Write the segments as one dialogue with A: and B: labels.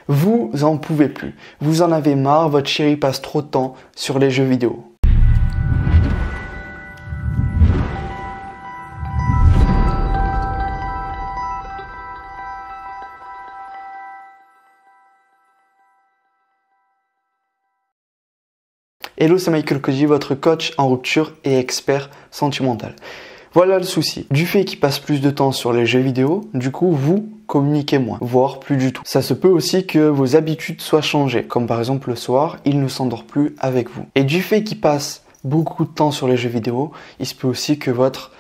A: Vous en pouvez plus. Vous en avez marre, votre chérie passe trop de temps sur les jeux vidéo. Hello, c'est Michael Koji, votre coach en rupture et expert sentimental. Voilà le souci. Du fait qu'il passe plus de temps sur les jeux vidéo, du coup, vous communiquez moins, voire plus du tout. Ça se peut aussi que vos habitudes soient changées, comme par exemple le soir, il ne s'endort plus avec vous. Et du fait qu'il passe beaucoup de temps sur les jeux vidéo, il se peut aussi que votre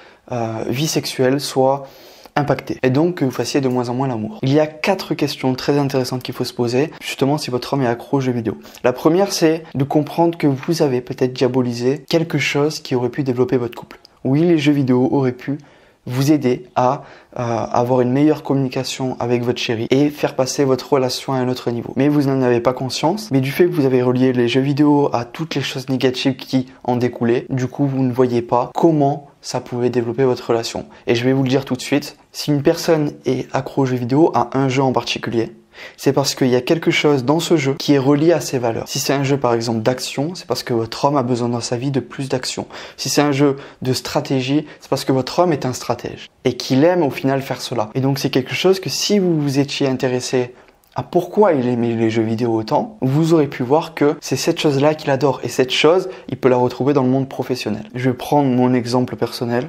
A: vie sexuelle soit impacté et donc que vous fassiez de moins en moins l'amour. Il y a 4 questions très intéressantes qu'il faut se poser, justement si votre homme est accro aux jeux vidéo. La première, c'est de comprendre que vous avez peut-être diabolisé quelque chose qui aurait pu développer votre couple. Oui, les jeux vidéo auraient pu vous aider à avoir une meilleure communication avec votre chérie et faire passer votre relation à un autre niveau. Mais vous n'en avez pas conscience, mais du fait que vous avez relié les jeux vidéo à toutes les choses négatives qui en découlaient, du coup vous ne voyez pas comment ça pouvait développer votre relation. Et je vais vous le dire tout de suite, si une personne est accro aux jeux vidéo à un jeu en particulier, c'est parce qu'il y a quelque chose dans ce jeu qui est relié à ses valeurs. Si c'est un jeu par exemple d'action, c'est parce que votre homme a besoin dans sa vie de plus d'action. Si c'est un jeu de stratégie, c'est parce que votre homme est un stratège et qu'il aime au final faire cela. Et donc c'est quelque chose que si vous vous étiez intéressé à pourquoi il aimait les jeux vidéo autant, vous aurez pu voir que c'est cette chose-là qu'il adore. Et cette chose, il peut la retrouver dans le monde professionnel. Je vais prendre mon exemple personnel.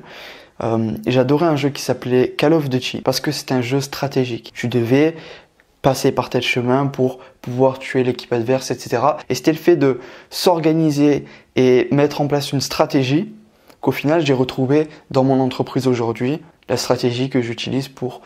A: J'adorais un jeu qui s'appelait Call of Duty parce que c'est un jeu stratégique. Je devais passer par tel chemin pour pouvoir tuer l'équipe adverse, etc. Et c'était le fait de s'organiser et mettre en place une stratégie qu'au final j'ai retrouvé dans mon entreprise aujourd'hui, la stratégie que j'utilise pour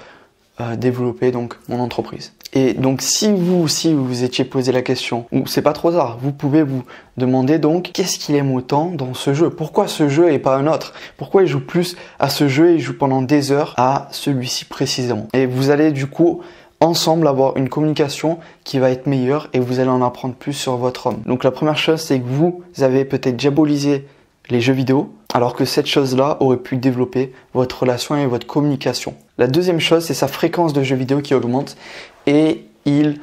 A: développer donc mon entreprise. Et donc si vous aussi vous étiez posé la question, ou c'est pas trop tard, vous pouvez vous demander donc qu'est-ce qu'il aime autant dans ce jeu? Pourquoi ce jeu et pas un autre? Pourquoi il joue plus à ce jeu et il joue pendant des heures à celui-ci précisément? Et vous allez du coup ensemble avoir une communication qui va être meilleure et vous allez en apprendre plus sur votre homme. Donc la première chose, c'est que vous avez peut-être diabolisé les jeux vidéo alors que cette chose-là aurait pu développer votre relation et votre communication. La deuxième chose, c'est sa fréquence de jeux vidéo qui augmente et il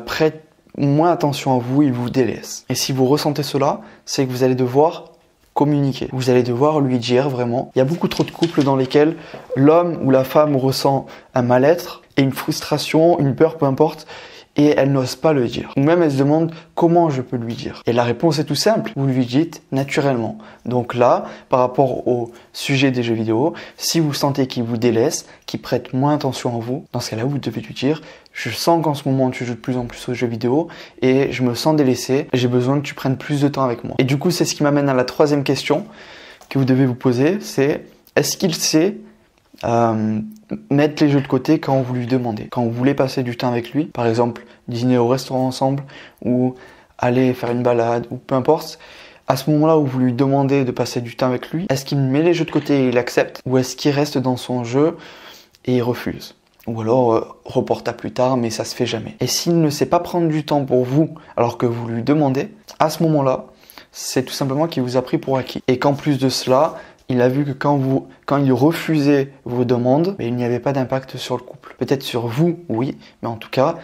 A: prête moins attention à vous, il vous délaisse. Et si vous ressentez cela, c'est que vous allez devoir communiquer. Vous allez devoir lui dire vraiment. Il y a beaucoup trop de couples dans lesquels l'homme ou la femme ressent un mal-être et une frustration, une peur, peu importe, et elle n'ose pas le dire. Ou même elle se demande comment je peux lui dire. Et la réponse est tout simple, vous lui dites naturellement. Donc là, par rapport au sujet des jeux vidéo, si vous sentez qu'il vous délaisse, qu'il prête moins attention à vous, dans ce cas-là, vous devez lui dire « Je sens qu'en ce moment tu joues de plus en plus aux jeux vidéo et je me sens délaissé, j'ai besoin que tu prennes plus de temps avec moi. » Et du coup, c'est ce qui m'amène à la troisième question que vous devez vous poser, c'est est-ce qu'il sait mettre les jeux de côté quand vous lui demandez. Quand vous voulez passer du temps avec lui, par exemple dîner au restaurant ensemble ou aller faire une balade ou peu importe, à ce moment-là où vous lui demandez de passer du temps avec lui, est-ce qu'il met les jeux de côté et il accepte ou est-ce qu'il reste dans son jeu et il refuse? Ou alors reporte à plus tard mais ça se fait jamais. Et s'il ne sait pas prendre du temps pour vous alors que vous lui demandez, à ce moment-là, c'est tout simplement qu'il vous a pris pour acquis. Et qu'en plus de cela, il a vu que quand il refusait vos demandes, il n'y avait pas d'impact sur le couple. Peut-être sur vous, oui, mais en tout cas,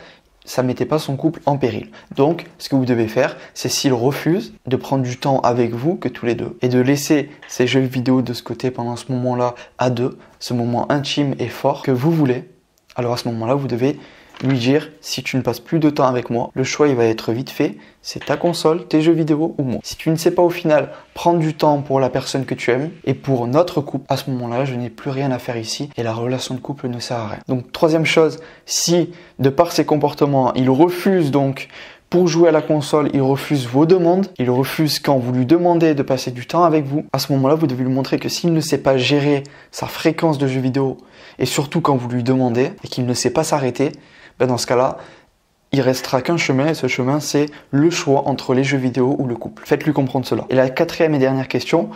A: ça ne mettait pas son couple en péril. Donc, ce que vous devez faire, c'est s'il refuse, de prendre du temps avec vous, que tous les deux, et de laisser ces jeux vidéo de ce côté pendant ce moment-là à deux, ce moment intime et fort que vous voulez. Alors à ce moment-là, vous devez lui dire, si tu ne passes plus de temps avec moi, le choix il va être vite fait, c'est ta console, tes jeux vidéo ou moi. Si tu ne sais pas au final prendre du temps pour la personne que tu aimes et pour notre couple, à ce moment-là, je n'ai plus rien à faire ici et la relation de couple ne sert à rien. Donc troisième chose, si de par ses comportements, il refuse donc pour jouer à la console, il refuse vos demandes, il refuse quand vous lui demandez de passer du temps avec vous, à ce moment-là, vous devez lui montrer que s'il ne sait pas gérer sa fréquence de jeux vidéo et surtout quand vous lui demandez et qu'il ne sait pas s'arrêter, dans ce cas-là, il restera qu'un chemin et ce chemin, c'est le choix entre les jeux vidéo ou le couple. Faites-lui comprendre cela. Et la quatrième et dernière question,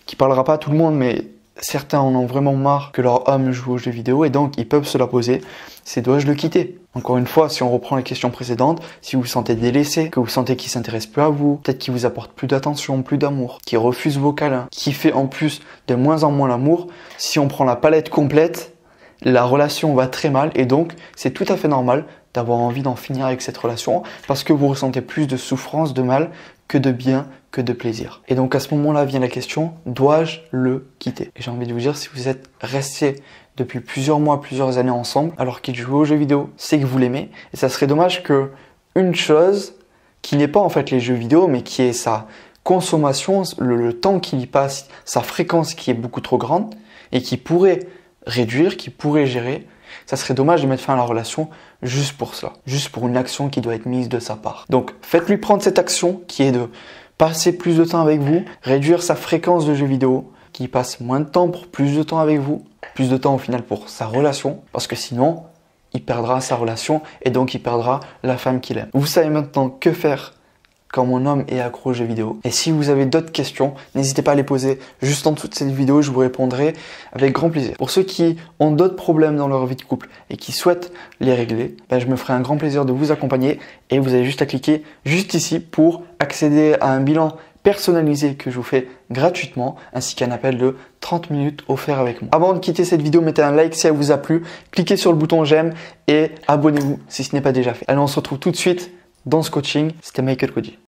A: qui parlera pas à tout le monde, mais certains en ont vraiment marre que leur homme joue aux jeux vidéo et donc ils peuvent se la poser, c'est dois-je le quitter? Encore une fois, si on reprend les questions précédentes, si vous vous sentez délaissé, que vous sentez qu'il s'intéresse plus à vous, peut-être qu'il vous apporte plus d'attention, plus d'amour, qu'il refuse vos câlins, qui fait en plus de moins en moins l'amour, si on prend la palette complète, la relation va très mal et donc c'est tout à fait normal d'avoir envie d'en finir avec cette relation parce que vous ressentez plus de souffrance, de mal que de bien, que de plaisir. Et donc à ce moment-là vient la question, dois-je le quitter? Et j'ai envie de vous dire, si vous êtes resté depuis plusieurs mois, plusieurs années ensemble, alors qu'il joue aux jeux vidéo, c'est que vous l'aimez. Et ça serait dommage que une chose qui n'est pas en fait les jeux vidéo, mais qui est sa consommation, le temps qu'il y passe, sa fréquence qui est beaucoup trop grande et qui pourrait réduire, qui pourrait gérer, ça serait dommage de mettre fin à la relation juste pour cela, juste pour une action qui doit être mise de sa part. Donc faites-lui prendre cette action qui est de passer plus de temps avec vous, réduire sa fréquence de jeux vidéo, qu'il passe moins de temps pour plus de temps avec vous, plus de temps au final pour sa relation, parce que sinon, il perdra sa relation et donc il perdra la femme qu'il aime. Vous savez maintenant que faire quand mon homme est accro aux jeux vidéo. Et si vous avez d'autres questions, n'hésitez pas à les poser juste en dessous de cette vidéo, je vous répondrai avec grand plaisir. Pour ceux qui ont d'autres problèmes dans leur vie de couple et qui souhaitent les régler, je me ferai un grand plaisir de vous accompagner et vous avez juste à cliquer juste ici pour accéder à un bilan personnalisé que je vous fais gratuitement, ainsi qu'un appel de 30 minutes offert avec moi. Avant de quitter cette vidéo, mettez un like si elle vous a plu, cliquez sur le bouton j'aime et abonnez-vous si ce n'est pas déjà fait. Allez, on se retrouve tout de suite dans ce coaching. C'était Michael Koji.